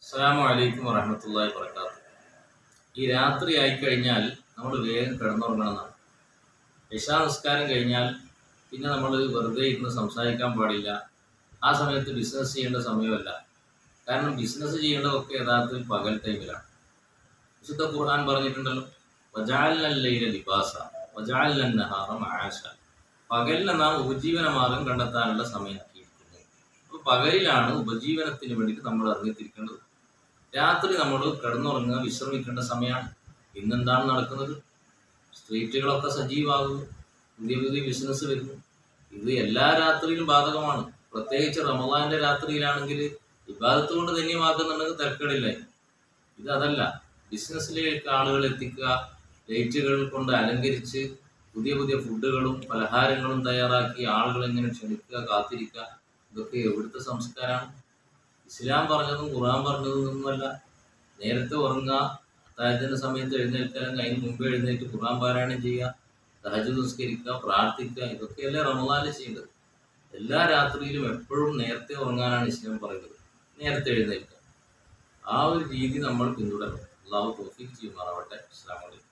അസ്സലാമു അലൈക്കും വറഹ്മത്തുള്ളാഹി വബറകാതുഹു. ഈ രാത്രി ആയിക്കഴിഞ്ഞാൽ നമ്മൾ വേഗം കിടന്നുറങ്ങണമെന്നാണ്. ഇശാ നിസ്കാരം കഴിഞ്ഞാൽ പിന്നെ നമ്മൾ വെറുതെ ഇരുന്ന് സംസാരിക്കാൻ പാടില്ല. ആ സമയത്ത് ബിസിനസ് ചെയ്യേണ്ട സമയമല്ല. കാരണം ബിസിനസ് ചെയ്യേണ്ടതൊക്കെ യഥാർത്ഥത്തിൽ പകൽ ടൈമിലാണ്. വിശുദ്ധ ഖുർആൻ പറഞ്ഞിട്ടുണ്ടല്ലോ, വജഅൽനൽ ലൈല ലിബാസ വജഅൽനൻ നഹാറ മആശ. പകലിനെ നാം ഉപജീവന മാർഗം കണ്ടെത്താനുള്ള സമയമാക്കിയിരിക്കുന്നു. അപ്പോൾ പകലിലാണ് ഉപജീവനത്തിന് വേണ്ടിയിട്ട് നമ്മൾ ഇറങ്ങിത്തിരിക്കേണ്ടത്. രാത്രി നമ്മൾ കിടന്നുറങ്ങുക, വിശ്രമിക്കേണ്ട സമയമാണ്. ഇന്നെന്താണ് നടക്കുന്നത്? സ്ട്രീറ്റുകളൊക്കെ സജീവമാകുന്നു, പുതിയ പുതിയ ബിസിനസ് വരുന്നു. ഇത് എല്ലാ രാത്രിയിലും ബാധകമാണ്. പ്രത്യേകിച്ച് റമദാന്റെ രാത്രിയിലാണെങ്കിൽ ഇബാദത്ത് കൊണ്ട് ധന്യമാക്കുന്നുണ്ടെങ്കിൽ തിരക്കേടില്ല. ഇത് അതല്ല. ബിസിനസ്സിലേക്ക് ആളുകൾ എത്തിക്കുക, ലൈറ്റുകൾ കൊണ്ട് അലങ്കരിച്ച് പുതിയ പുതിയ ഫുഡുകളും പലഹാരങ്ങളും തയ്യാറാക്കി ആളുകൾ എങ്ങനെ ക്ഷണിക്കുക, കാത്തിരിക്കുക, ഇതൊക്കെ എവിടുത്തെ സംസ്കാരമാണ്? ഇസ്ലാം പറഞ്ഞതും ഖുർആൻ പറഞ്ഞതും ഒന്നുമല്ല. നേരത്തെ ഉറങ്ങുക, അത്താഴത്തിൻ്റെ സമയത്ത് എഴുന്നേൽക്കുക, അല്ലെങ്കിൽ അതിന് മുമ്പ് എഴുന്നേറ്റ് ഖുർആൻ പാരായണം ചെയ്യുക, തഹജ്ജുദ് നിസ്കരിക്കുക, പ്രാർത്ഥിക്കുക, ഇതൊക്കെയല്ലേ റമദാനിൽ ചെയ്യേണ്ടത്. എല്ലാ രാത്രിയിലും എപ്പോഴും നേരത്തെ ഉറങ്ങാനാണ് ഇസ്ലാം പറയുന്നത്, നേരത്തെ എഴുന്നേൽക്കുക. ആ ഒരു രീതി നമ്മൾ പിന്തുടരണം. അള്ളാഹു തൗഫീഖ് ചെയ്യുമാറാവട്ടെ. അസ്സലാമു അലൈക്കും.